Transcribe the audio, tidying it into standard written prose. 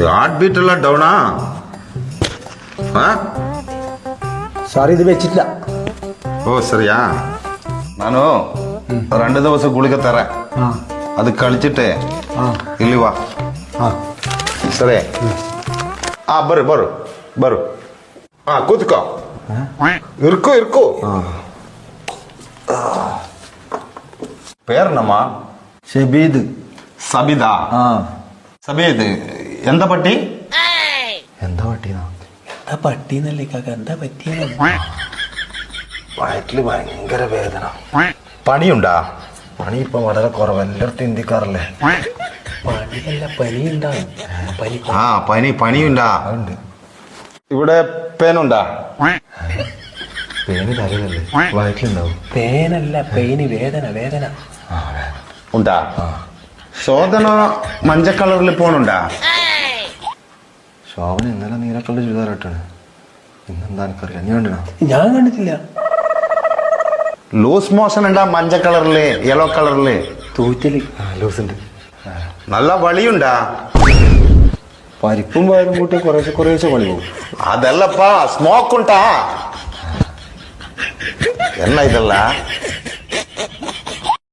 Heart beat എല്ലാം ഡൗണാ? Sir ഇത് വെച്ചിട്ടില്ല. ഓ സറിയാ, ನಾನು 2 ദിവസം ഗുളിക തരാം. അത് കളിച്ചിട്ടേ ಇಲ್ಲಿ ವಾ. ಸರಿ. ಬರ್ರು ಬರ್ರು ಬರ್ರು. ಕೂತ್ಕೋ. ಇರ್ಕೋ. പേരെന്നമ്മാ? ഷബീദ്. സബിദാ? സബീദ്. എന്താ പറ്റി? എന്താ പട്ടിന്നല്ലേ കാക്ക, എന്താ പറ്റിയ? വയറ്റില് ഭയങ്കര വേദന. പണിയുണ്ടാ? പണി ഇപ്പൊ വളരെ കുറവ്, എല്ലായിടത്തും ഇന്ത്യക്കാറല്ലേ. പണിയല്ല, പനി ഉണ്ടാവും. പനിയുണ്ടാ? ഇവിടെ പേനുണ്ടാ? പേന് തലയിലല്ലേ, വയറ്റിലുണ്ടാവും. പേനല്ല, പെയിന്, വേദന. ഉണ്ടാ? ശോധന മഞ്ഞ കളറിൽ പോണുണ്ടാ? ശോഭന ഇന്നലെ നീലക്കളുടെ ചുരിദാറിട്ടാണ്. ഇന്നെന്താ എനിക്കറിയാം, നീ കണ്ടിനാ? ഞാൻ കണ്ടിട്ടില്ല. ലൂസ് മോഷൻ ഉണ്ടാ? മഞ്ഞ കളറില്, യെല്ലോ കളറില് തൂറ്റല്. ലൂസ് ഉണ്ട്. നല്ല വളിയുണ്ടാ? പരിപ്പും വയറും കൂട്ടി കുറേശ്ശെ പണി പോകും. അതല്ലപ്പാ, സ്മോക്ക് ഉണ്ടാ? എന്നാ ഇതല്ല